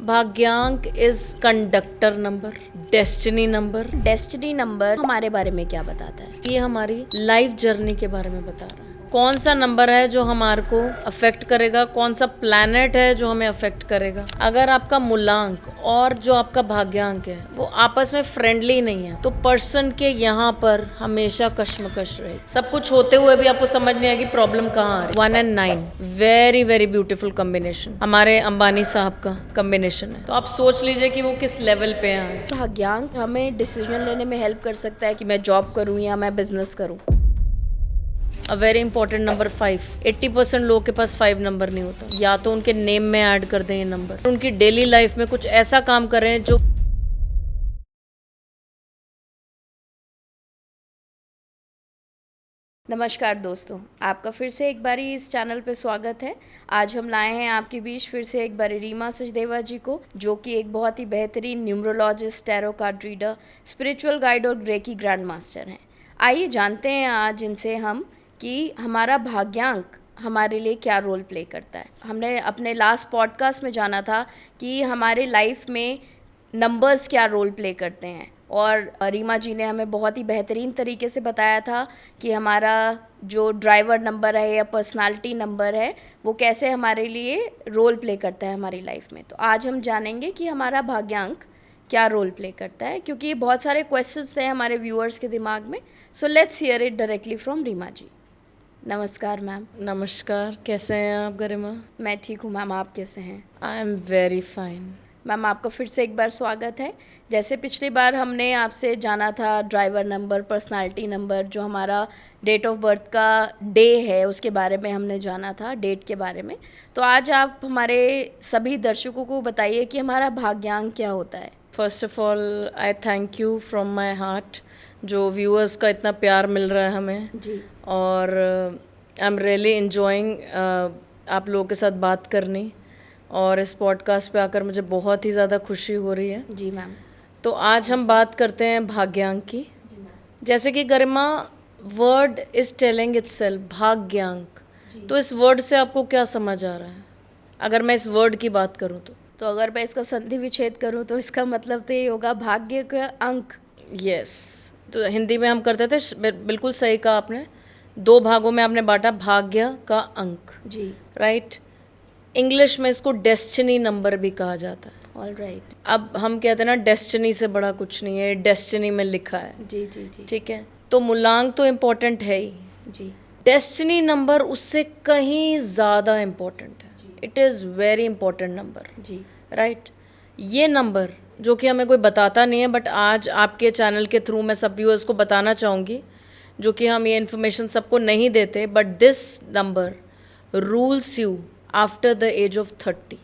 भाग्यांक is conductor number, destiny number. Destiny number हमारे बारे में क्या बताता है? ये हमारी लाइफ जर्नी के बारे में बता रहा है। कौन सा नंबर है जो हमारे को अफेक्ट करेगा, कौन सा प्लैनेट है जो हमें अफेक्ट करेगा। अगर आपका मूलांक और जो आपका भाग्यांक है वो आपस में फ्रेंडली नहीं है तो पर्सन के यहाँ पर हमेशा कश्मकश रहे। सब कुछ होते हुए भी आपको समझ नहीं आएगी प्रॉब्लम कहाँ आ रही। 1 and 9 very very beautiful combination, हमारे अंबानी साहब का कॉम्बिनेशन है। तो आप सोच लीजिए कि वो किस लेवल पे है। भाग्यांक हमें डिसीजन लेने में हेल्प कर सकता है कि मैं जॉब करूं या मैं बिजनेस करूं। अ वेरी इंपॉर्टेंट नंबर 5। 80% लोगों के पास 5 नंबर नहीं होता। या तो उनके नेम में ऐड कर दें ये नंबर, उनकी डेली लाइफ में कुछ ऐसा काम कर रहे हैं जो नमस्कार दोस्तों, आपका फिर से एक बारी इस चैनल पे स्वागत है। आज हम लाए हैं आपके बीच फिर से एक बारी रीमा सचदेवा जी को, जो कि एक बहुत ही बेहतरीन numerologist, tarot card reader, spiritual guide और रेकी ग्रैंड मास्टर हैं। आइए जानते हैं आज इनसे हम कि हमारा भाग्यांक हमारे लिए क्या रोल प्ले करता है। हमने अपने लास्ट पॉडकास्ट में जाना था कि हमारे लाइफ में नंबर्स क्या रोल प्ले करते हैं, और रीमा जी ने हमें बहुत ही बेहतरीन तरीके से बताया था कि हमारा जो ड्राइवर नंबर है या पर्सनालिटी नंबर है वो कैसे हमारे लिए रोल प्ले करता है हमारी लाइफ में। तो आज हम जानेंगे कि हमारा भाग्यांक क्या रोल प्ले करता है, क्योंकि बहुत सारे क्वेश्चंस थे हमारे व्यूअर्स के दिमाग में। So let's hear it directly from Reema ji. नमस्कार मैम। नमस्कार, कैसे हैं आप गरिमा? मैं ठीक हूँ मैम, आप कैसे हैं? I am very fine. Ma'am आपका फिर से एक बार स्वागत है। जैसे पिछली बार हमने आपसे जाना था ड्राइवर नंबर, पर्सनालिटी नंबर, जो हमारा डेट ऑफ बर्थ का डे है उसके बारे में हमने जाना था, डेट के बारे में। तो आज आप हमारे सभी दर्शकों को बताइए कि हमारा भाग्यांक क्या होता है। First of all I thank you from my heart, जो व्यूअर्स का इतना प्यार मिल रहा है हमें जी। और आई एम रियली इन्जॉइंग आप लोगों के साथ बात करनी, और इस पॉडकास्ट पे आकर मुझे बहुत ही ज़्यादा खुशी हो रही है। जी मैम। तो आज हम बात करते हैं भाग्यांक की। जैसे कि गरिमा, वर्ड इज टेलिंग इटसेल्फ, भाग्यांक। तो इस वर्ड से आपको क्या समझ आ रहा है अगर मैं इस वर्ड की बात करूं तो? अगर मैं इसका संधि विच्छेद करूं तो इसका मतलब तो ये होगा भाग्य का अंक। यस। तो हिंदी में हम करते थे, बिल्कुल सही कहा आपने। 2 भागों में आपने बांटा, भाग्य का अंक। जी। राइट। इंग्लिश में इसको डेस्टिनी नंबर भी कहा जाता है। All right. अब हम कहते हैं ना, डेस्टिनी से बड़ा कुछ नहीं है, डेस्टिनी में लिखा है। जी जी जी। ठीक है, तो मूलांक तो इम्पोर्टेंट है ही, जी। डेस्टिनी नंबर उससे कहीं ज़्यादा इम्पोर्टेंट है। It is very important number. जी। राइट। ये नंबर जो कि हमें कोई बताता नहीं है, बट आज आपके चैनल के थ्रू मैं सब व्यूअर्स को बताना चाहूँगी, जो कि हम ये इन्फॉर्मेशन सबको नहीं देते, but this number rules you after the age of 30।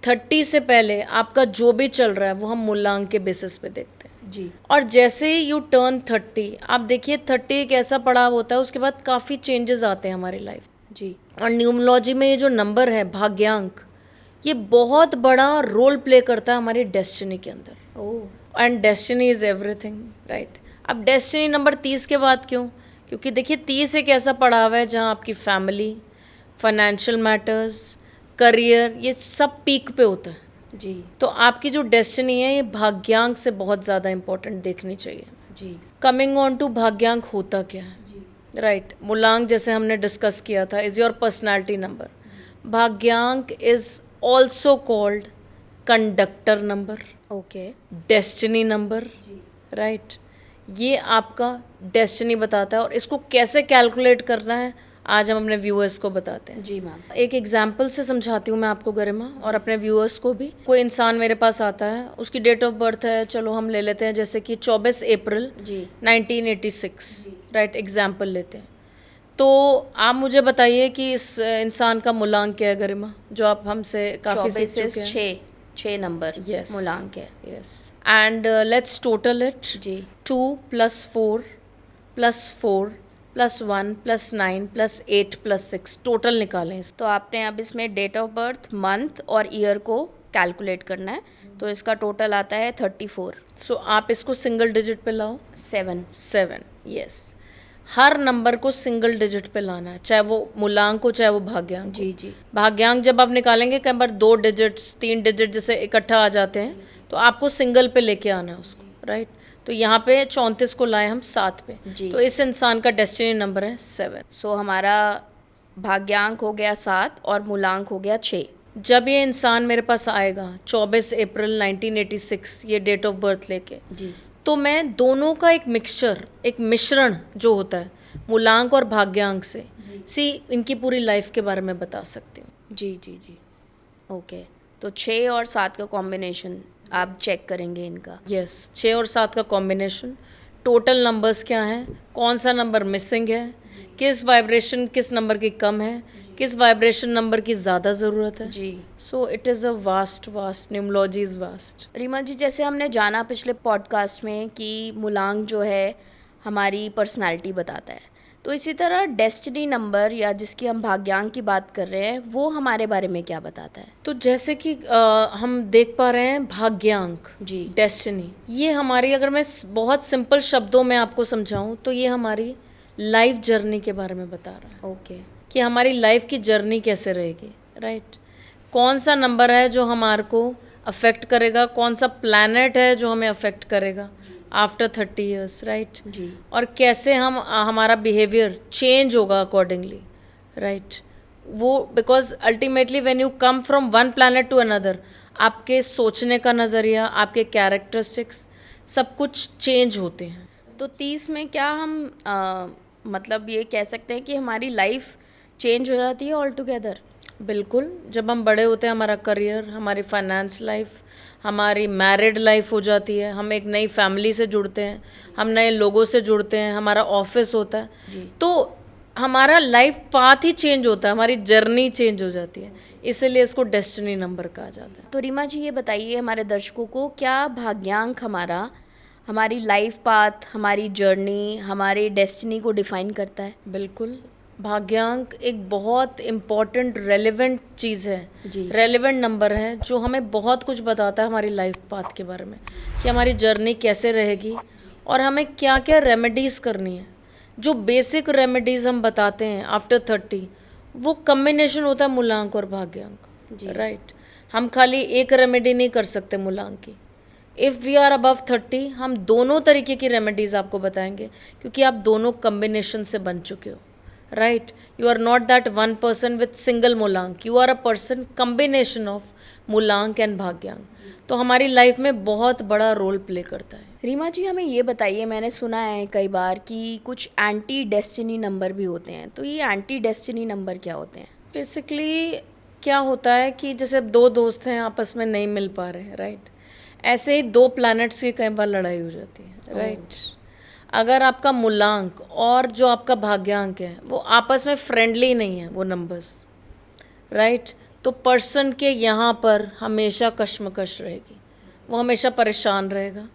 30 से पहले आपका जो भी चल रहा है वो हम मूलांक के बेसिस पे देखते हैं। जी। और जैसे ही यू टर्न 30, आप देखिए 30 एक ऐसा पड़ाव होता है, उसके बाद काफ़ी चेंजेस आते हैं हमारी लाइफ। जी। और न्यूमरोलॉजी में ये जो नंबर है भाग्यांक, ये बहुत बड़ा रोल प्ले करता है हमारी डेस्टिनी के अंदर। Oh. And destiny is everything. Right. अब डेस्टिनी नंबर 30 के बाद क्यों? क्योंकि देखिए 30 एक ऐसा पड़ाव है जहाँ आपकी फैमिली, फाइनेंशियल मैटर्स, करियर, ये सब पीक पे होता है। जी। तो आपकी जो डेस्टिनी है ये भाग्यांक से बहुत ज़्यादा इम्पोर्टेंट देखनी चाहिए। जी। कमिंग ऑन टू भाग्यांक होता क्या है? राइट। मूलांक जैसे हमने डिस्कस किया था इज़ योर पर्सनालिटी नंबर। भाग्यांक is also called conductor number, okay. Destiny number. Right. ये आपका डेस्टिनी बताता है, और इसको कैसे कैलकुलेट करना है आज हम अपने व्यूअर्स को बताते हैं। जी मैम। एक एग्जाम्पल से समझाती हूँ मैं आपको गरिमा, और अपने व्यूअर्स को भी। कोई इंसान मेरे पास आता है, उसकी डेट ऑफ बर्थ है, चलो हम ले लेते हैं जैसे कि 24 अप्रैल जी। 1986। राइट, एग्जाम्पल लेते हैं। तो आप मुझे बताइए कि इस इंसान का मूलांक क्या है गरिमा, जो आप हमसे काफ़ी सीख चुके हैं। 6 नंबर Yes. मूलांक है। Yes. And let's total it. जी। 2 + 4 + 4 + 1 + 9 + 8 + 6 टोटल निकालें। तो आपने अब इसमें डेट ऑफ बर्थ, मंथ और ईयर को कैलकुलेट करना है, तो इसका टोटल आता है 34। सो आप इसको सिंगल डिजिट पे लाओ। 7। 7। यस। हर नंबर को सिंगल डिजिट पे लाना है, चाहे वो मूलांक हो चाहे वो भाग्यांक हो। जी जी। भाग्यांक जब आप निकालेंगे कई बार 2 डिजिट्स 3 डिजिट जैसे इकट्ठा आ जाते हैं, तो आपको सिंगल पे लेके आना है उसको, राइट। तो यहाँ पे 34 को लाए हम 7 पे, जी। तो इस इंसान का डेस्टिनी नंबर है 7। सो हमारा भाग्यांक हो गया 7 और मूलांक हो गया 6। जब ये इंसान मेरे पास आएगा 24 अप्रैल 1986 ये डेट ऑफ बर्थ लेके, जी तो मैं दोनों का एक मिक्सचर, एक मिश्रण जो होता है मूलांक और भाग्यांक से, इनकी पूरी लाइफ के बारे में बता सकती हूँ। जी जी जी। ओके, तो 6 और 7 का कॉम्बिनेशन आप चेक करेंगे इनका। यस, 6 और 7 का कॉम्बिनेशन, टोटल नंबर्स क्या हैं, कौन सा नंबर मिसिंग है, किस वाइब्रेशन किस नंबर की कम है, किस वाइब्रेशन नंबर की ज़्यादा ज़रूरत है। जी। So it is a vast numerology is vast. Reema ji, जैसे हमने जाना पिछले पॉडकास्ट में कि मूलांक जो है हमारी पर्सनालिटी बताता है, तो इसी तरह डेस्टिनी नंबर या जिसकी हम भाग्यांक की बात कर रहे हैं वो हमारे बारे में क्या बताता है? तो जैसे कि हम देख पा रहे हैं भाग्यांक, जी। डेस्टिनी, ये हमारी, अगर मैं बहुत सिंपल शब्दों में आपको समझाऊं तो ये हमारी लाइफ जर्नी के बारे में बता रहा है। ओके। कि हमारी लाइफ की जर्नी कैसे रहेगी, राइट। कौन सा नंबर है जो हमारे को अफेक्ट करेगा, कौन सा प्लैनेट है जो हमें अफेक्ट करेगा आफ्टर 30 ईयर्स, राइट। जी। और कैसे हम हमारा बिहेवियर चेंज होगा अकॉर्डिंगली, राइट। वो because ultimately when you come from one planet to another, आपके सोचने का नज़रिया, आपके कैरेक्टरिस्टिक्स सब कुछ चेंज होते हैं। तो 30 में क्या हम मतलब ये कह सकते हैं कि हमारी लाइफ चेंज हो जाती है ऑल टुगेदर? बिल्कुल, जब हम बड़े होते हैं हमारा करियर, हमारी फाइनेंस लाइफ, हमारी मैरिड लाइफ हो जाती है, हम एक नई फैमिली से जुड़ते हैं, हम नए लोगों से जुड़ते हैं, हमारा ऑफिस होता है, तो हमारा लाइफ पाथ ही चेंज होता है, हमारी जर्नी चेंज हो जाती है, इसीलिए इसको डेस्टिनी नंबर कहा जाता है। तो रीमा जी, ये बताइए हमारे दर्शकों को, क्या भाग्यांक हमारा हमारी लाइफ पाथ, हमारी जर्नी, हमारे डेस्टिनी को डिफाइन करता है? बिल्कुल, भाग्यांक एक बहुत इम्पॉर्टेंट रेलेवेंट चीज़ है, जी। रेलेवेंट नंबर है जो हमें बहुत कुछ बताता है हमारी लाइफ पाथ के बारे में, कि हमारी जर्नी कैसे रहेगी और हमें क्या क्या रेमेडीज़ करनी है। जो बेसिक रेमेडीज़ हम बताते हैं आफ्टर 30, वो कम्बिनेशन होता है मूलांक और भाग्यांक, राइट। हम खाली एक रेमेडी नहीं कर सकते मूलांक की। इफ़ वी आर अबव 30, हम दोनों तरीके की रेमेडीज़ आपको बताएंगे, क्योंकि आप दोनों कम्बिनेशन से बन चुके हो, right. You are not that one person with single मूलांक, you are a person combination of मूलांक एंड भाग्यांक, तो हमारी लाइफ में बहुत बड़ा रोल प्ले करता है। रीमा जी, हमें ये बताइए, मैंने सुना है कई बार कि कुछ एंटी डेस्टिनी नंबर भी होते हैं, तो ये एंटी डेस्टिनी नंबर क्या होते हैं? बेसिकली क्या होता है कि जैसे दो दोस्त हैं आपस में नहीं मिल पा रहे हैं, राइट, ऐसे ही दो प्लैनेट्स की कई बार लड़ाई हो जाती है, राइट। अगर आपका मूलांक और जो आपका भाग्यांक है वो आपस में फ्रेंडली नहीं है, वो नंबर्स, राइट, तो पर्सन के यहाँ पर हमेशा कश्मकश रहेगी, वो हमेशा परेशान रहेगा,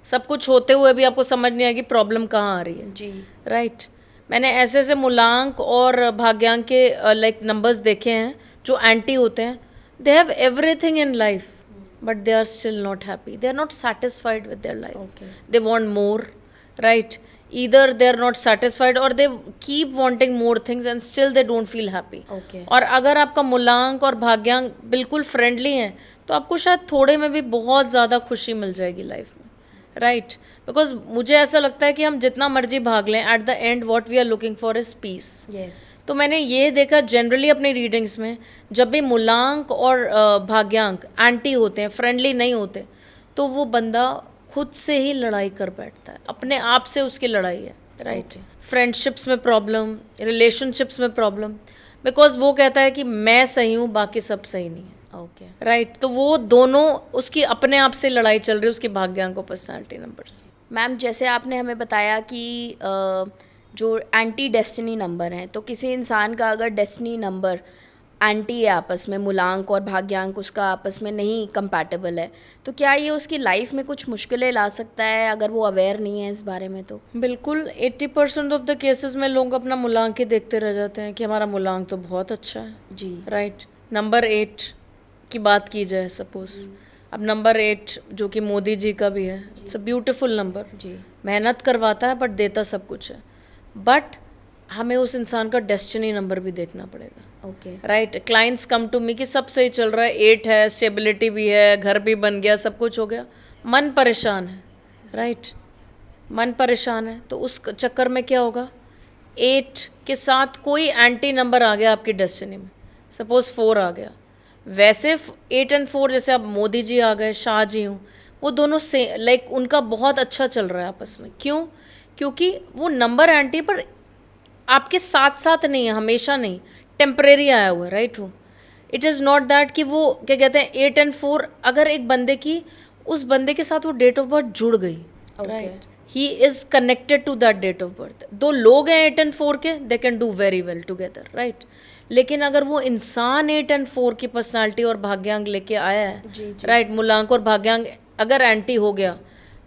सब कुछ होते हुए भी आपको समझ नहीं आएगी प्रॉब्लम कहाँ आ रही है। जी। राइट, मैंने ऐसे ऐसे मूलांक और भाग्यांक के लाइक नंबर्स देखे हैं जो एंटी होते हैं। They have everything in life but they are still not happy, they are not satisfied with their life, they want more, right. either they are not satisfied or they keep wanting more things and still they don't feel happy. Okay. और अगर आपका मूलांक और भाग्यांक बिल्कुल friendly हैं तो आपको शायद थोड़े में भी बहुत ज़्यादा खुशी मिल जाएगी लाइफ में, राइट। बिकॉज मुझे ऐसा लगता है कि हम जितना मर्जी भाग लें, at the end what we are looking for is peace. तो मैंने ये देखा जनरली अपनी रीडिंग्स में, जब भी मूलांक और भाग्यांक एंटी होते हैं, फ्रेंडली नहीं होते, तो वो बंदा खुद से ही लड़ाई कर बैठता है, अपने आप से उसकी लड़ाई है, राइट। फ्रेंडशिप्स में प्रॉब्लम, रिलेशनशिप्स में प्रॉब्लम, बिकॉज वो कहता है कि मैं सही हूँ बाकी सब सही नहीं है, ओके, राइट। तो वो दोनों उसकी अपने आप से लड़ाई चल रही है, उसके भाग्यांक और पर्सनालिटी नंबर्स। मैम, जैसे आपने हमें बताया कि जो एंटी डेस्टिनी नंबर हैं, तो किसी इंसान का अगर डेस्टिनी नंबर एंटी है आपस में, मूलांक और भाग्यांक उसका आपस में नहीं कंपैटिबल है, तो क्या ये उसकी लाइफ में कुछ मुश्किलें ला सकता है अगर वो अवेयर नहीं है इस बारे में? तो बिल्कुल 80% ऑफ द केसेस में लोग अपना मूलांक ही देखते रह जाते हैं कि हमारा मूलांक तो बहुत अच्छा है जी, राइट। नंबर 8 की बात की जाए सपोज, अब नंबर 8 जो कि मोदी जी का भी है, इट्स अ ब्यूटीफुल नंबर, जी, मेहनत करवाता है बट देता सब कुछ है। बट हमें उस इंसान का डेस्टिनी नंबर भी देखना पड़ेगा। Okay. Right, clients come to me कि सब सही चल रहा है, 8 है, स्टेबिलिटी भी है, घर भी बन गया, सब कुछ हो गया, मन परेशान है। राइट, मन परेशान है, तो उस चक्कर में क्या होगा, 8 के साथ कोई एंटी नंबर आ गया आपकी डेस्टिनी में, सपोज 4 आ गया। वैसे 8 और 4, जैसे अब मोदी जी आ गए, शाह जी हूँ, वो दोनों से लाइक उनका बहुत अच्छा चल रहा है आपस में। क्यों? क्योंकि वो नंबर एंटी पर आपके साथ साथ नहीं है, हमेशा नहीं, टेम्परेरी आया हुआ है। राइट, वो इट इज़ नॉट दैट कि वो क्या कहते हैं 8 और 4, अगर एक बंदे की उस बंदे के साथ वो डेट ऑफ बर्थ जुड़ गई, right, he is connected to that date of birth. दो लोग हैं 8 और 4 के, they can do very well together. Right, लेकिन अगर वो इंसान 8 और 4 की पर्सनालिटी और भाग्यांक लेके आया है, राइट, मूलांक और भाग्यांक अगर एंटी हो गया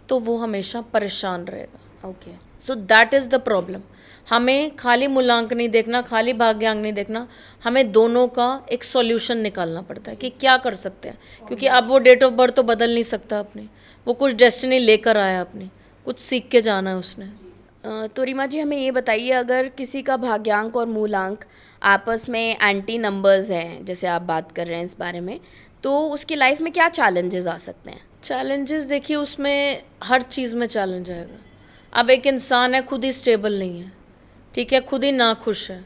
तो वो हमेशा परेशान रहेगा। Okay. So that is the problem. हमें खाली मूलांक नहीं देखना, खाली भाग्यांक नहीं देखना, हमें दोनों का एक सॉल्यूशन निकालना पड़ता है कि क्या कर सकते हैं। क्योंकि अब वो डेट ऑफ बर्थ तो बदल नहीं सकता अपनी, वो कुछ डेस्टिनी लेकर आया अपनी, कुछ सीख के जाना है उसने। तो रीमा जी हमें ये बताइए, अगर किसी का भाग्यांक और मूलांक आपस में एंटी नंबर्स हैं, जैसे आप बात कर रहे हैं इस बारे में, तो उसकी लाइफ में क्या चैलेंजेस आ सकते हैं? चैलेंजेस देखिए, उसमें हर चीज़ में चैलेंज आएगा। अब एक इंसान है, खुद ही स्टेबल नहीं है, ठीक है, खुद ही ना खुश है,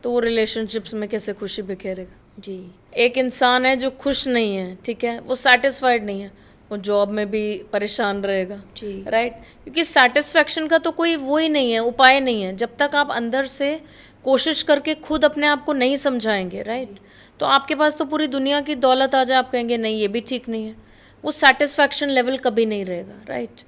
तो वो रिलेशनशिप्स में कैसे खुशी बिखेरेगा? जी। एक इंसान है जो खुश नहीं है, ठीक है, वो सेटिस्फाइड नहीं है, वो जॉब में भी परेशान रहेगा। जी। राइट, क्योंकि सेटिस्फैक्शन का तो कोई वो ही नहीं है, उपाय नहीं है, जब तक आप अंदर से कोशिश करके खुद अपने आप को नहीं समझाएंगे। राइट, तो आपके पास तो पूरी दुनिया की दौलत आ जाए, आप कहेंगे नहीं ये भी ठीक नहीं है, वो सेटिस्फैक्शन लेवल कभी नहीं रहेगा। राइट,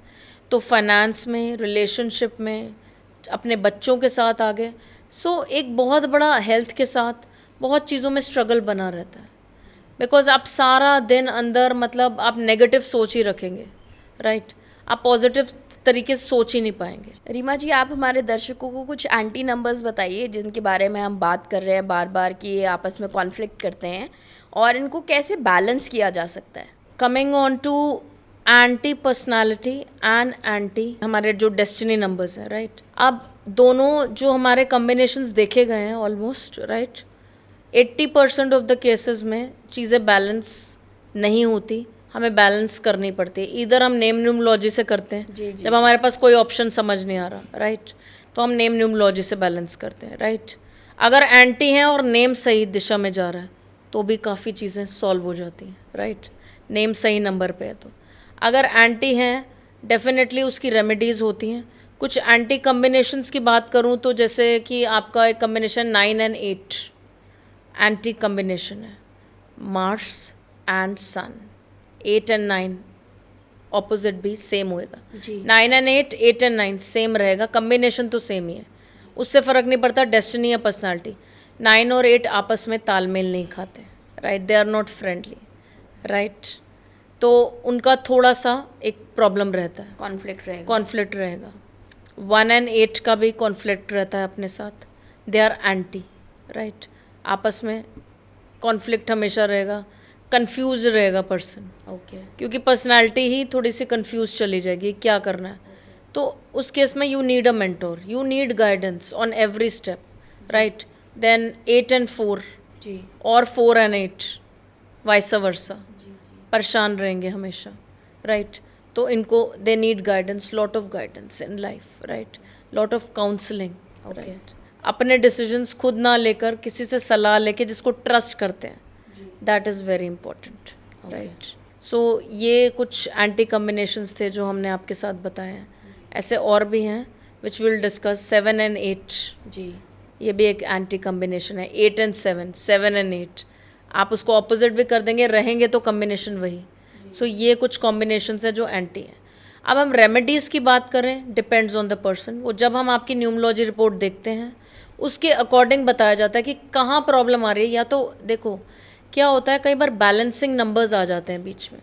तो फाइनेंस में, रिलेशनशिप में, अपने बच्चों के साथ आगे, सो एक बहुत बड़ा हेल्थ के साथ बहुत चीज़ों में स्ट्रगल बना रहता है। बिकॉज आप सारा दिन अंदर मतलब आप नेगेटिव सोच ही रखेंगे। राइट, आप पॉजिटिव तरीके से सोच ही नहीं पाएंगे। रीमा जी, आप हमारे दर्शकों को कुछ एंटी नंबर्स बताइए जिनके बारे में हम बात कर रहे हैं बार बार कि ये आपस में कॉन्फ्लिक्ट करते हैं, और इनको कैसे बैलेंस किया जा सकता है। Coming on to anti personality and anti हमारे जो डेस्टिनी नंबर्स हैं। राइट, अब दोनों जो हमारे कम्बिनेशंस देखे गए हैं almost, right, 80% of the cases में चीज़ें बैलेंस नहीं होती, हमें बैलेंस करनी पड़ती है। इधर हम नेम न्यूमरोलॉजी से करते हैं, जी, जी, जब हमारे पास कोई ऑप्शन समझ नहीं आ रहा, राइट, तो हम नेम न्यूमरोलॉजी से बैलेंस करते हैं। राइट, अगर एंटी हैं और नेम सही दिशा में जा रहा है तो भी काफ़ी चीज़ें सॉल्व हो जाती हैं। राइट, नेम सही नंबर पे है तो। अगर एंटी हैं, डेफिनेटली उसकी रेमेडीज़ होती हैं। कुछ एंटी कम्बिनेशंस की बात करूँ तो जैसे कि आपका एक कम्बिनेशन 9 और 8 एंटी कम्बिनेशन है, मार्स एंड सन, 8 और 9 ऑपोजिट भी सेम होएगा। जी। 9 और 8, 8 और 9 सेम रहेगा, कम्बिनेशन तो सेम ही है, उससे फ़र्क नहीं पड़ता डेस्टिनी या पर्सनालिटी। 9 और 8 आपस में तालमेल नहीं खाते। Right, they are not friendly. Right, तो उनका थोड़ा सा एक प्रॉब्लम रहता है, कॉन्फ्लिक्ट रहेगा। 1 और 8 का भी कॉन्फ्लिक्ट रहता है अपने साथ, दे आर एंटी। राइट, आपस में कॉन्फ्लिक्ट हमेशा रहेगा, कंफ्यूज रहेगा पर्सन। ओके। क्योंकि पर्सनालिटी ही थोड़ी सी कंफ्यूज चली जाएगी क्या करना है। तो उस केस में you need a mentor, you need guidance on every step. Right, then 8 और 4 जी। और 4 और 8 वाइस वर्सा परेशान रहेंगे हमेशा। राइट, तो इनको they need guidance, lot of guidance in life. Right, lot of counselling. Right, अपने डिसीजंस खुद ना लेकर किसी से सलाह लेके जिसको ट्रस्ट करते हैं, that is very important. Right, so ये कुछ एंटी कम्बिनेशंस थे जो हमने आपके साथ बताए हैं। ऐसे और भी हैं विच विल डिस्कस। 7 और 8 जी। ये भी एक एंटी कम्बिनेशन है। 8 और 7, 7 और 8 आप उसको ऑपोजिट भी कर देंगे, रहेंगे तो कम्बिनेशन वही। सो ये कुछ कॉम्बिनेशंस है जो एंटी हैं। अब हम रेमेडीज़ की बात करें, डिपेंड्स ऑन द पर्सन। वो जब हम आपकी न्यूमरोलॉजी रिपोर्ट देखते हैं उसके अकॉर्डिंग बताया जाता है कि कहाँ प्रॉब्लम आ रही है। या तो देखो क्या होता है, कई बार बैलेंसिंग नंबर्स आ जाते हैं बीच में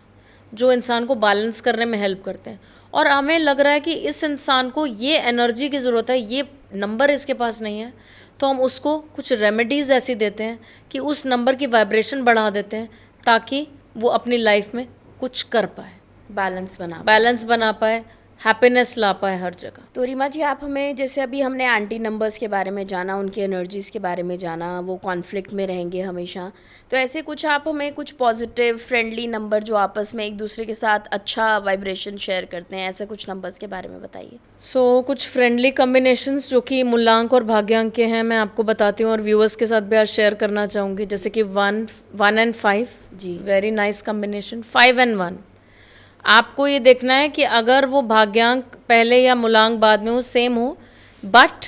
जो इंसान को बैलेंस करने में हेल्प करते हैं, और हमें लग रहा है कि इस इंसान को ये एनर्जी की ज़रूरत है, ये नंबर इसके पास नहीं है, तो हम उसको कुछ रेमेडीज़ ऐसी देते हैं कि उस नंबर की वाइब्रेशन बढ़ा देते हैं ताकि वो अपनी लाइफ में कुछ कर पाए, बैलेंस बना बैलेंस बना पाए, हैप्पीनेस ला पाए हर जगह। तो रीमा जी, आप हमें, जैसे अभी हमने आंटी नंबर्स के बारे में जाना, उनकी एनर्जीज़ के बारे में जाना, वो कॉन्फ्लिक्ट में रहेंगे हमेशा, तो ऐसे कुछ आप हमें कुछ पॉजिटिव फ्रेंडली नंबर जो आपस में एक दूसरे के साथ अच्छा वाइब्रेशन शेयर करते हैं, ऐसे कुछ नंबर्स के बारे में बताइए। कुछ फ्रेंडली कॉम्बिनेशंस जो कि मूलांक और भाग्यांक के हैं, मैं आपको बताती हूँ और व्यूअर्स के साथ भी आज शेयर करना चाहूँगी। जैसे कि 1 एंड 5, जी। Very nice combination. 5 एंड 1, आपको ये देखना है कि अगर वो भाग्यांक पहले या मूलांक बाद में वो सेम हो, बट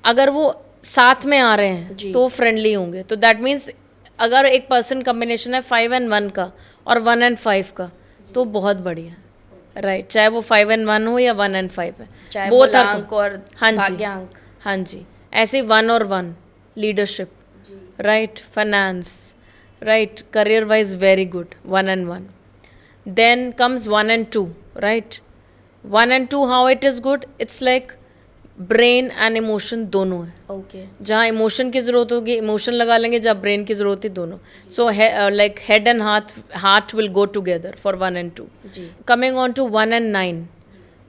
अगर वो साथ में आ रहे हैं तो फ्रेंडली होंगे। तो दैट मीन्स अगर एक पर्सन कॉम्बिनेशन है 5 एंड 1 का और 1 एंड 5 का, तो बहुत बढ़िया है, राइट। चाहे वो 5 एंड 1 हो या 1 एंड 5 है, चाहे बोथ मूलांक और हाँ जी, भाग्यांक। हाँ जी। ऐसे 1 और 1, leadership, right, finance, right, career wise very good, 1 and 1। Then comes 1 and 2, right? 1 and 2, how it is good? It's like brain and emotion दोनों है। ओके। जहाँ इमोशन की ज़रूरत होगी इमोशन लगा लेंगे, जहाँ ब्रेन की ज़रूरत है दोनों। So like head and heart will go together for 1 and 2। जी। Coming on to 1 and 9,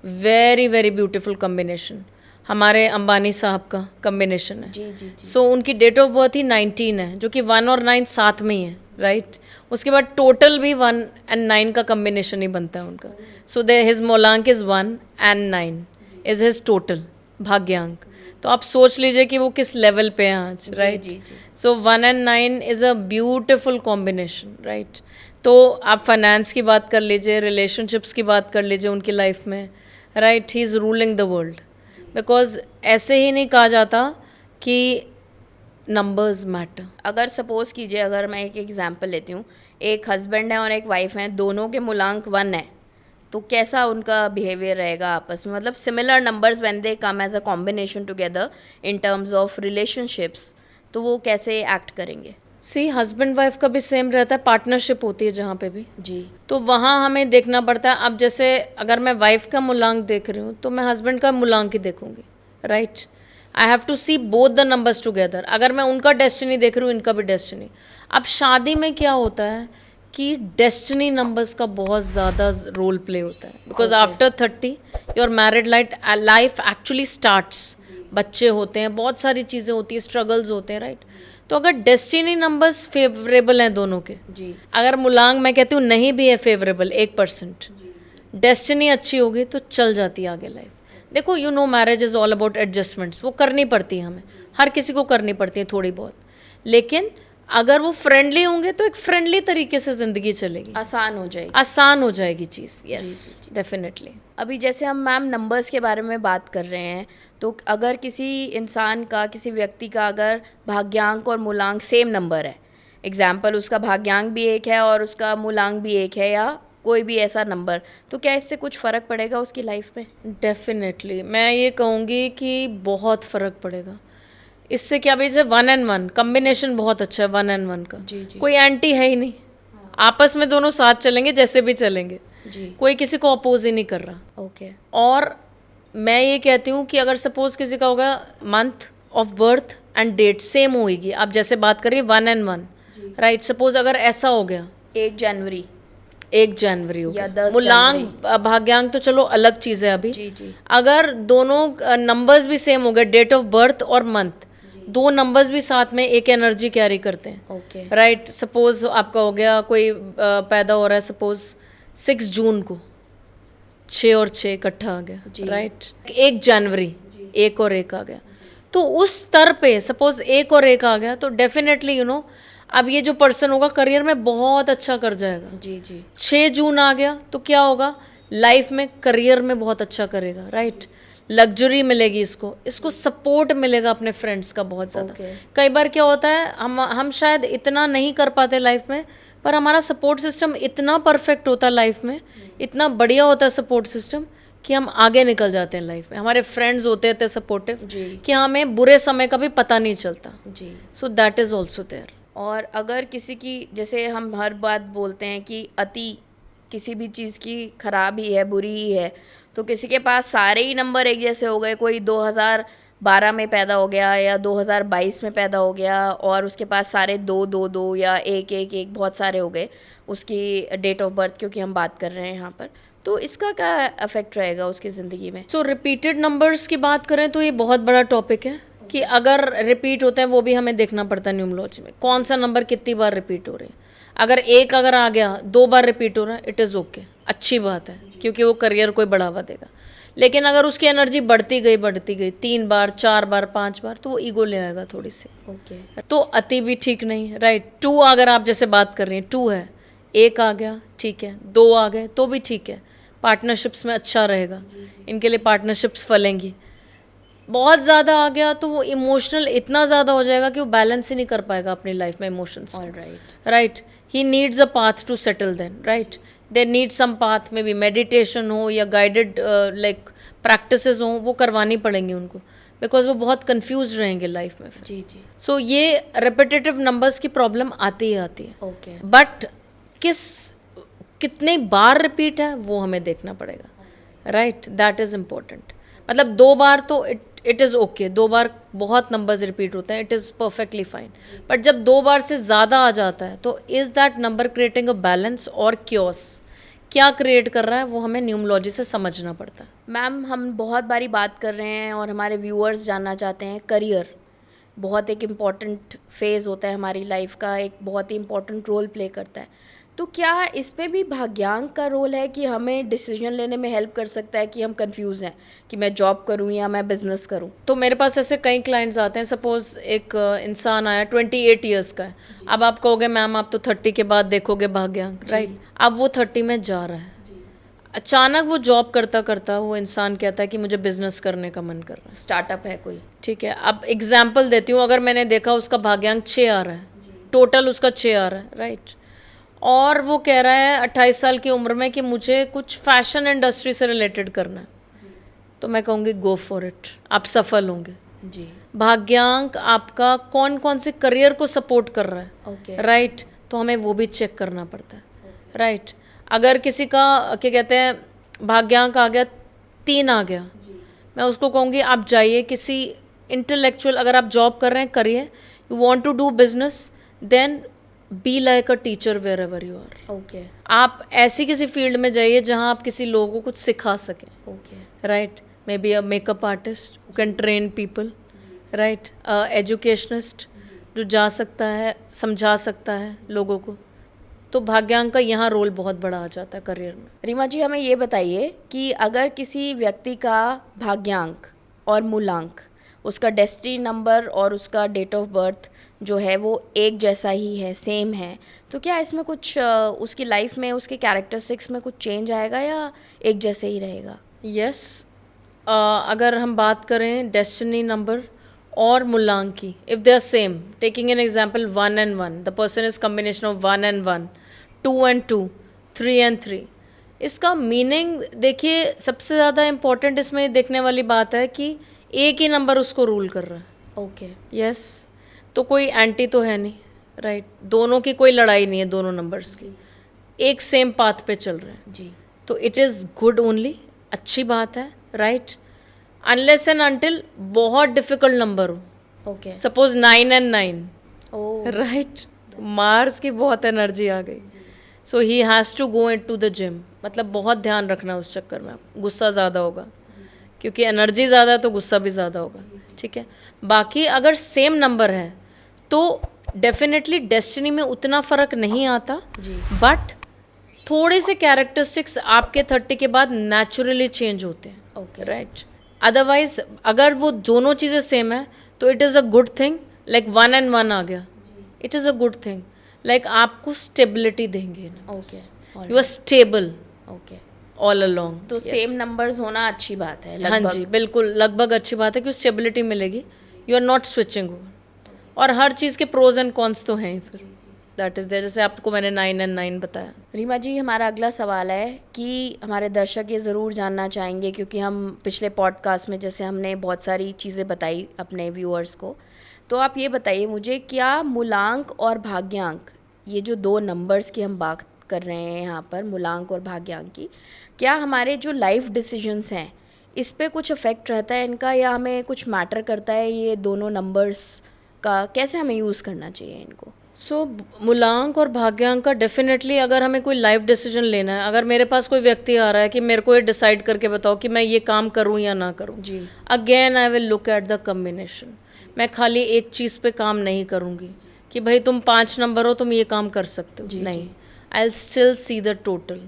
very very beautiful combination, हमारे अंबानी साहब का कम्बिनेशन है। जी जी जी। सो उनकी डेट ऑफ बर्थ ही 19 है, जो कि 1 और 9 साथ में ही है, राइट। उसके बाद टोटल भी 1 and 9 का कम्बिनेशन ही बनता है उनका। सो दे हिज मोलांक is 1 and 9 is his total भाग्यांक। तो आप सोच लीजिए कि वो किस लेवल पे हैं आज, राइट। जी जी। So 1 and 9 is a beautiful combination, right. तो आप फाइनेंस की बात कर लीजिए, रिलेशनशिप्स की बात कर लीजिए उनकी लाइफ में, right. He is ruling the world, because ऐसे ही नहीं कहा जाता कि नंबर्स मैटर। अगर सपोज कीजिए, अगर मैं एक एग्जांपल लेती हूँ, एक हस्बैंड है और एक वाइफ है, दोनों के मूलांक 1 है, तो कैसा उनका बिहेवियर रहेगा आपस में? मतलब similar numbers when they come as a combination together in terms of relationships, तो वो कैसे एक्ट करेंगे? सी, हस्बैंड वाइफ का भी सेम रहता है, पार्टनरशिप होती है जहाँ पे भी, जी। तो वहाँ हमें देखना पड़ता है। अब जैसे अगर मैं वाइफ का मूलांक देख रही हूँ तो मैं हस्बैंड का मूलांक ही देखूंगी, right. I have to see both the numbers together. अगर मैं उनका डेस्टिनी देख रही हूँ, इनका भी डेस्टिनी। अब शादी में क्या होता है कि डेस्टिनी नंबर्स का बहुत ज़्यादा रोल प्ले होता है, because after 30 your married life actually starts. बच्चे होते हैं, बहुत सारी चीज़ें होती है, स्ट्रगल्स होते हैं, राइट। तो अगर डेस्टिनी नंबर्स फेवरेबल हैं दोनों के, जी। अगर मूलांक मैं कहती हूँ नहीं भी है फेवरेबल 1%, डेस्टिनी अच्छी होगी तो चल जाती है आगे लाइफ। देखो, you know, marriage is all about adjustments, वो करनी पड़ती है हमें, हर किसी को करनी पड़ती है थोड़ी बहुत। लेकिन अगर वो फ्रेंडली होंगे तो एक फ्रेंडली तरीके से ज़िंदगी चलेगी, आसान हो जाएगी। आसान हो जाएगी चीज़। Yes, definitely. अभी जैसे हम मैम नंबर्स के बारे में बात कर रहे हैं, तो अगर किसी इंसान का, किसी व्यक्ति का अगर भाग्यांक और मूलांक सेम नंबर है, एग्जाम्पल उसका भाग्यांक भी एक है और उसका मूलांक भी एक है, या कोई भी ऐसा नंबर, तो क्या इससे कुछ फ़र्क पड़ेगा उसकी लाइफ में? डेफिनेटली मैं ये कहूँगी कि बहुत फ़र्क पड़ेगा इससे। क्या भाई, जैसे 1 and 1 कम्बिनेशन बहुत अच्छा है, 1 and 1 का। जी जी। कोई एंटी है ही नहीं, आपस में दोनों साथ चलेंगे जैसे भी चलेंगे, जी। कोई किसी को अपोज ही नहीं कर रहा। ओके। और मैं ये कहती हूँ कि अगर सपोज किसी का होगा month of birth and date same होगी, आप जैसे बात करिए 1 and 1, राइट। सपोज अगर ऐसा हो गया 1 जनवरी 1 जनवरी हो या गया, 10 मूलांक भाग्यांक तो चलो अलग चीज़ है अभी। जी जी। अगर दोनों नंबर्स भी सेम हो गए, डेट ऑफ बर्थ और मंथ, दो नंबर्स भी साथ में एक एनर्जी कैरी करते हैं, ओके। राइट। सपोज आपका हो गया, कोई पैदा हो रहा है सपोज 6 जून को, 6 और 6 इकट्ठा आ गया, राइट। 1 जनवरी 1 और 1 आ गया, तो उस स्तर पे सपोज 1 और 1 आ गया, तो डेफिनेटली यू नो अब ये जो पर्सन होगा करियर में बहुत अच्छा कर जाएगा। जी जी। 6 जून आ गया तो क्या होगा, लाइफ में करियर में बहुत अच्छा करेगा, राइट। लग्जरी मिलेगी इसको, इसको सपोर्ट मिलेगा अपने फ्रेंड्स का बहुत ज़्यादा। Okay. कई बार क्या होता है, हम शायद इतना नहीं कर पाते लाइफ में, पर हमारा सपोर्ट सिस्टम इतना परफेक्ट होता है लाइफ में, इतना बढ़िया होता है सपोर्ट सिस्टम कि हम आगे निकल जाते हैं लाइफ में। हमारे फ्रेंड्स होते थे सपोर्टिव कि हमें बुरे समय का भी पता नहीं चलता। जी। So that is also there. और अगर किसी की, जैसे हम हर बात बोलते हैं कि अति किसी भी चीज़ की खराब ही है, बुरी ही है, तो किसी के पास सारे ही नंबर एक जैसे हो गए, कोई 2000 12 में पैदा हो गया या 2022 में पैदा हो गया और उसके पास सारे 2 2 2 या 1 1 1 बहुत सारे हो गए उसकी डेट ऑफ बर्थ, क्योंकि हम बात कर रहे हैं यहाँ पर, तो इसका क्या अफेक्ट रहेगा उसकी ज़िंदगी में? सो रिपीटेड नंबर्स की बात करें तो ये बहुत बड़ा टॉपिक है कि अगर रिपीट होता है वो भी हमें देखना पड़ता है न्यूमरोलॉजी में, कौन सा नंबर कितनी बार रिपीट हो रही है। अगर एक अगर आ गया 2 बार रिपीट हो रहा है, इट इज़ ओके, अच्छी बात है, क्योंकि वो करियर को बढ़ावा देगा। लेकिन अगर उसकी एनर्जी बढ़ती गई 3 बार 4 बार 5 बार, तो वो ईगो ले आएगा थोड़ी सी। ओके। तो अति भी ठीक नहीं है, राइट। 2 अगर आप जैसे बात कर रही हैं, 2 है, 1 आ गया ठीक है, 2 आ गए तो भी ठीक है, पार्टनरशिप्स में अच्छा रहेगा, इनके लिए पार्टनरशिप्स फलेंगी। बहुत ज़्यादा आ गया तो वो इमोशनल इतना ज़्यादा हो जाएगा कि वो बैलेंस ही नहीं कर पाएगा अपनी लाइफ में emotions, alright. Right. He needs a path to settle then, right. They need some path, maybe meditation हो या गाइडेड लाइक प्रैक्टिसेस हो, वो करवानी पड़ेंगी उनको, बिकॉज वो बहुत कंफ्यूज रहेंगे लाइफ में फिर। जी जी। सो ये रिपीटेटिव नंबर्स की प्रॉब्लम आती ही आती है। ओके। बट कितने बार रिपीट है वो हमें देखना पड़ेगा, राइट, दैट इज़ इम्पोर्टेंट। मतलब 2 बार तो इट इज़ ओके, 2 बार बहुत नंबर्स रिपीट होते हैं, it is perfectly fine. But जब 2 बार से ज़्यादा आ जाता है तो is that number creating a balance और क्योस, क्या क्रिएट कर रहा है वो हमें न्यूमरोलॉजी से समझना पड़ता है। मैम, हम बहुत बारी बात कर रहे हैं और हमारे व्यूअर्स जानना चाहते हैं, करियर बहुत एक इम्पॉर्टेंट फेज़ होता है हमारी लाइफ का, एक बहुत ही इम्पॉर्टेंट रोल प्ले करता है। तो क्या इस पे भी भाग्यांक का रोल है कि हमें डिसीजन लेने में हेल्प कर सकता है कि हम कंफ्यूज हैं कि मैं जॉब करूं या मैं बिजनेस करूं? तो मेरे पास ऐसे कई क्लाइंट्स आते हैं, सपोज एक इंसान आया 28 ईयर्स का है, अब आप कहोगे मैम आप तो 30 के बाद देखोगे भाग्यांक, राइट। अब वो 30 में जा रहा है, अचानक वो जॉब करता करता वो इंसान कहता है कि मुझे बिजनेस करने का मन कर रहा है, स्टार्टअप है कोई, ठीक है। अब एग्जाम्पल देती हूँ, अगर मैंने देखा उसका भाग्यांक 6 आ रहा है, टोटल उसका 6 आ रहा है, राइट, और वो कह रहा है 28 साल की उम्र में कि मुझे कुछ फैशन इंडस्ट्री से रिलेटेड करना है, तो मैं कहूँगी गो फॉर इट, आप सफल होंगे। जी। भाग्यांक आपका कौन कौन से करियर को सपोर्ट कर रहा है, ओके। राइट, तो हमें वो भी चेक करना पड़ता है, राइट। अगर किसी का क्या कहते हैं भाग्यांक आ गया 3 आ गया, मैं उसको कहूँगी आप जाइए किसी इंटेलेक्चुअल, अगर आप जॉब कर रहे हैं करिए, you want to do business, then be like a teacher wherever you are. Okay. आप ऐसी किसी फील्ड में जाइए जहाँ आप किसी लोगों को कुछ सिखा सकें, okay. Right, may be a makeup artist who can train people, right, educationist जो जा सकता है समझा सकता है लोगों को। तो भाग्यांक का यहाँ रोल बहुत बड़ा आ जाता है करियर में। रीमा जी, हमें ये बताइए कि अगर किसी व्यक्ति का भाग्यांक और मूलांक, उसका डेस्टिनी नंबर और उसका डेट ऑफ बर्थ जो है वो एक जैसा ही है, सेम है, तो क्या इसमें कुछ उसकी लाइफ में उसके कैरेक्टरिस्टिक्स में कुछ चेंज आएगा या एक जैसे ही रहेगा? यस, अगर हम बात करें डेस्टिनी नंबर और मूलांक की, if they are same, taking an example 1 and 1, the person is combination of 1 and 1, 2 and 2, 3 and 3, इसका मीनिंग देखिए, सबसे ज़्यादा इम्पोर्टेंट इसमें देखने वाली बात है कि एक ही नंबर उसको रूल कर रहा है। ओके। यस, तो कोई एंटी तो है नहीं, राइट, दोनों की कोई लड़ाई नहीं है, दोनों नंबर्स की एक सेम पाथ पे चल रहे हैं, जी। तो इट इज़ गुड ओनली, अच्छी बात है, राइट, अनलेस एंड अनटिल बहुत डिफिकल्ट नंबर हो, okay. Suppose 9 and 9, oh. Right, Mars की बहुत एनर्जी आ गई, so he has to go into the gym, मतलब बहुत ध्यान रखना उस चक्कर में, गुस्सा ज़्यादा होगा, क्योंकि एनर्जी ज़्यादा है तो गुस्सा भी ज़्यादा होगा, ठीक है। बाकी अगर सेम नंबर है तो डेफिनेटली डेस्टिनी में उतना फ़र्क नहीं आता जी। बट थोड़े से कैरेक्टरिस्टिक्स आपके 30 के बाद नेचुरली चेंज होते हैं, ओके। राइट। अदरवाइज अगर वो दोनों चीज़ें सेम है तो it is a good thing, like 1 and 1 आ गया, it is a good thing, like आपको स्टेबिलिटी देंगे, okay. You are stable okay. All along, तो सेम नंबर्स होना अच्छी बात है हाँ लगभग। जी, बिल्कुल, लगभग अच्छी बात है, क्योंकि स्टेबिलिटी मिलेगी, you are not switching over, और हर चीज़ के प्रोज एंड कॉन्स तो हैं ही फिर, दैट इज़ देयर, जैसे आपको मैंने 9 and 9 बताया। रीमा जी, हमारा अगला सवाल है कि हमारे दर्शक ये ज़रूर जानना चाहेंगे, क्योंकि हम पिछले पॉडकास्ट में जैसे हमने बहुत सारी चीज़ें बताई अपने व्यूअर्स को, तो आप ये बताइए मुझे, क्या मूलांक और भाग्यांक, ये जो 2 नंबर्स की हम बात कर रहे हैं यहाँ पर, मूलांक और भाग्यांक की, क्या हमारे जो लाइफ डिसीजंस हैं इस पे कुछ इफ़ेक्ट रहता है इनका, या हमें कुछ मैटर करता है ये दोनों नंबर्स का? कैसे हमें यूज़ करना चाहिए इनको? सो मूलांक और भाग्यांक का डेफिनेटली, अगर हमें कोई लाइफ डिसीजन लेना है, अगर मेरे पास कोई व्यक्ति आ रहा है कि मेरे को ये डिसाइड करके बताओ कि मैं ये काम करूं या ना करूं, जी। Again I will look at the combination. मैं खाली एक चीज़ पे काम नहीं करूंगी कि भाई तुम 5 नंबर हो, तुम ये काम कर सकते हो, नहीं, I will still see the total,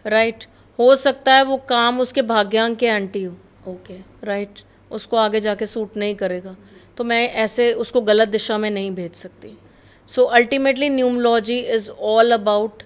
right. हो सकता है वो काम उसके भाग्यांक के एंटी हो, ओके। राइट, उसको आगे जाके सूट नहीं करेगा, तो मैं ऐसे उसको गलत दिशा में नहीं भेज सकती। So ultimately numerology is all about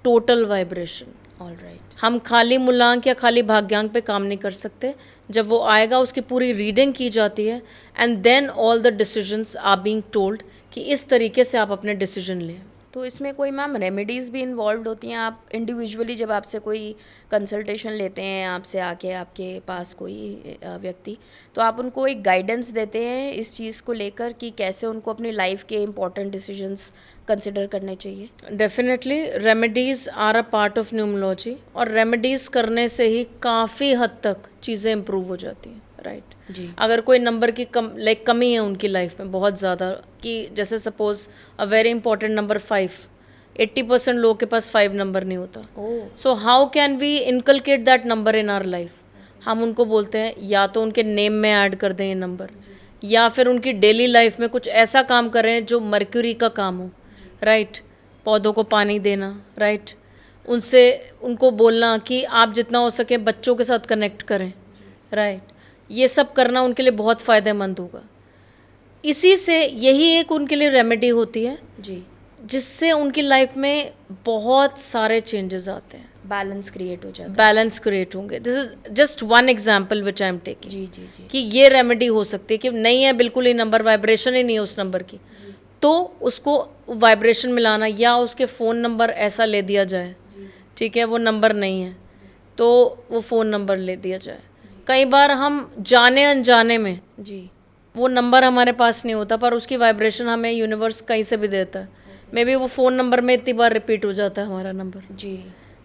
total vibration. All right. हम खाली मूलांक या खाली भाग्यांक पे काम नहीं कर सकते। जब वो आएगा उसकी पूरी रीडिंग की जाती है, and then all the decisions are being told कि इस तरीके से आप अपने डिसीजन लें। तो इसमें कोई मैम रेमेडीज़ भी इन्वॉल्व होती हैं? आप इंडिविजुअली जब आपसे कोई कंसल्टेशन लेते हैं, आपसे आके आपके पास कोई व्यक्ति, तो आप उनको एक गाइडेंस देते हैं इस चीज़ को लेकर कि कैसे उनको अपनी लाइफ के इम्पोर्टेंट डिसीजंस कंसिडर करने चाहिए? Definitely remedies are a part of numerology, और रेमेडीज़ करने से ही काफ़ी हद तक चीज़ें इम्प्रूव हो जाती हैं, राइट। जी। अगर कोई नंबर की कमी है उनकी लाइफ में बहुत ज़्यादा, कि जैसे suppose a very important number 5, 80% लोगों के पास 5 नंबर नहीं होता। So how can we inculcate that number in our life? हम उनको बोलते हैं या तो उनके नेम में ऐड कर दें ये नंबर, या फिर उनकी डेली लाइफ में कुछ ऐसा काम करें जो मर्क्यूरी का काम हो, राइट। पौधों को पानी देना, राइट। उनको बोलना कि आप जितना हो सके बच्चों के साथ कनेक्ट करें, राइट। ये सब करना उनके लिए बहुत फ़ायदेमंद होगा। इसी से यही एक उनके लिए रेमेडी होती है जी। जिससे उनकी लाइफ में बहुत सारे चेंजेस आते हैं, बैलेंस क्रिएट हो जाता है। बैलेंस क्रिएट होंगे। This is just one example which I am taking. जी जी जी। कि ये रेमेडी हो सकती है कि नहीं है बिल्कुल ही नंबर, वाइब्रेशन ही नहीं है उस नंबर की, तो उसको वाइब्रेशन मिलाना, या उसके फ़ोन नंबर ऐसा ले दिया जाए, ठीक है, वो नंबर नहीं है तो वो फ़ोन नंबर ले दिया जाए। कई बार हम जाने अनजाने में, जी। वो नंबर हमारे पास नहीं होता पर उसकी वाइब्रेशन हमें यूनिवर्स कहीं से भी देता है, मे बी वो फ़ोन नंबर में इतनी बार रिपीट हो जाता है हमारा नंबर, जी।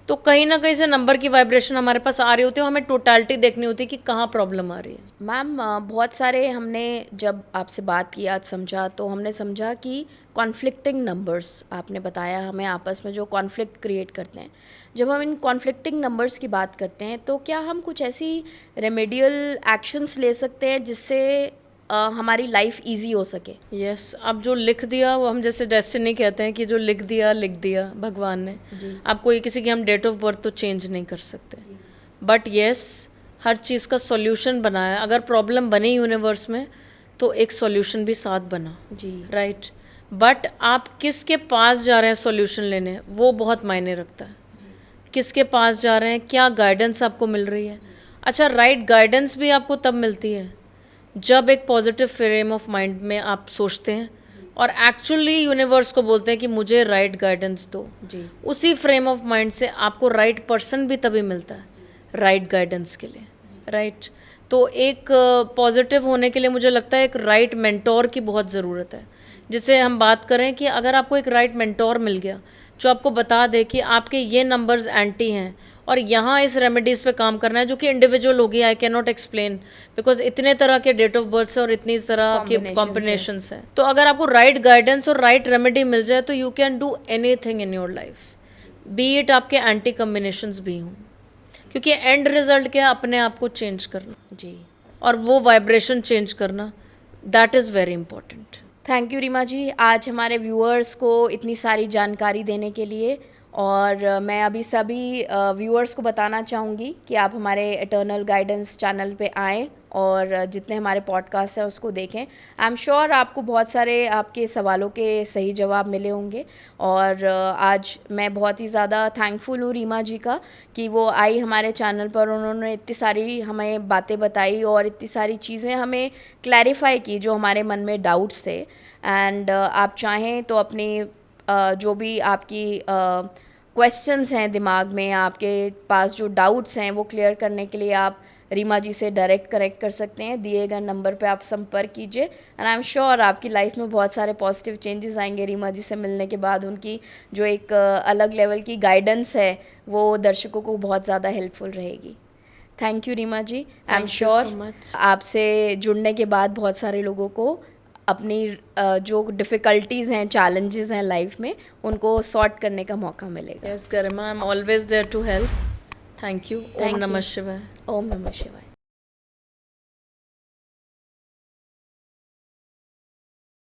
तो कहीं ना कहीं से नंबर की वाइब्रेशन हमारे पास आ रही होती है, हमें टोटलिटी देखनी होती है कि कहाँ प्रॉब्लम आ रही है। मैम बहुत सारे हमने जब आपसे बात की, आज समझा, तो हमने समझा कि कॉन्फ्लिक्टिंग नंबर्स आपने बताया हमें आपस में जो कॉन्फ्लिक्ट क्रिएट करते हैं। जब हम इन कॉन्फ्लिक्टिंग नंबर्स की बात करते हैं तो क्या हम कुछ ऐसी रेमेडियल एक्शंस ले सकते हैं जिससे हमारी लाइफ इजी हो सके? यस, अब जो लिख दिया वो हम जैसे डेस्टिनी कहते हैं कि जो लिख दिया भगवान ने। अब कोई किसी की हम डेट ऑफ बर्थ तो चेंज नहीं कर सकते, बट यस हर चीज़ का सॉल्यूशन बनाया। अगर प्रॉब्लम बनी यूनिवर्स में तो एक सॉल्यूशन भी साथ बना, जी। राइट। बट आप किसके पास जा रहे हैं सॉल्यूशन लेने, वो बहुत मायने रखता है। किसके पास जा रहे हैं, क्या गाइडेंस आपको मिल रही है। अच्छा, राइट गाइडेंस भी आपको तब मिलती है जब एक पॉजिटिव फ्रेम ऑफ माइंड में आप सोचते हैं और एक्चुअली यूनिवर्स को बोलते हैं कि मुझे राइट गाइडेंस दो। जी। उसी फ्रेम ऑफ माइंड से आपको राइट पर्सन भी तभी मिलता है राइट गाइडेंस के लिए, राइट। तो एक पॉजिटिव होने के लिए मुझे लगता है एक राइट मेंटोर की बहुत ज़रूरत है। जिससे हम बात करें कि अगर आपको एक राइट मेंटोर मिल गया जो आपको बता दे कि आपके ये नंबर्स एंटी हैं और यहाँ इस रेमेडीज़ पे काम करना है, जो कि इंडिविजुअल होगी, I can not explain because इतने तरह के डेट ऑफ बर्थ है और इतनी तरह के कॉम्बिनेशंस हैं। तो अगर आपको राइट गाइडेंस और राइट रेमेडी मिल जाए तो you can do anything in your life, B it आपके एंटी कॉम्बिनेशंस भी हों, क्योंकि एंड रिजल्ट क्या है, अपने आप को चेंज करना। जी। और वो वाइब्रेशन चेंज करना, that is very important. Thank you Reema ji, आज हमारे व्यूअर्स को इतनी सारी जानकारी देने के लिए। और मैं अभी सभी व्यूअर्स को बताना चाहूँगी कि आप हमारे इटर्नल गाइडेंस चैनल पे आएँ और जितने हमारे पॉडकास्ट हैं उसको देखें। आई एम श्योर आपको बहुत सारे आपके सवालों के सही जवाब मिले होंगे। और आज मैं बहुत ही ज़्यादा थैंकफुल हूँ रीमा जी का कि वो आई हमारे चैनल पर, उन्होंने इतनी सारी हमें बातें बताई और इतनी सारी चीज़ें हमें क्लैरिफाई की जो हमारे मन में डाउट्स थे। एंड आप चाहें तो अपनी जो भी आपकी क्वेश्चंस हैं दिमाग में, आपके पास जो डाउट्स हैं वो क्लियर करने के लिए आप रीमा जी से डायरेक्ट कनेक्ट कर सकते हैं। दिए गए नंबर पे आप संपर्क कीजिए एंड आई एम श्योर आपकी लाइफ में बहुत सारे पॉजिटिव चेंजेस आएंगे रीमा जी से मिलने के बाद। उनकी जो एक अलग लेवल की गाइडेंस है वो दर्शकों को बहुत ज़्यादा हेल्पफुल रहेगी। Thank you Reema ji. I am Thank you sure so much. आपसे जुड़ने के बाद बहुत सारे लोगों को अपनी जो डिफ़िकल्टीज़ हैं, चैलेंजेस हैं लाइफ में, उनको सॉर्ट करने का मौका मिलेगा। Yes, Garima, I'm always there to help. Thank you. Thank Om you. Namah Shivaya. ओम नमः शिवाय।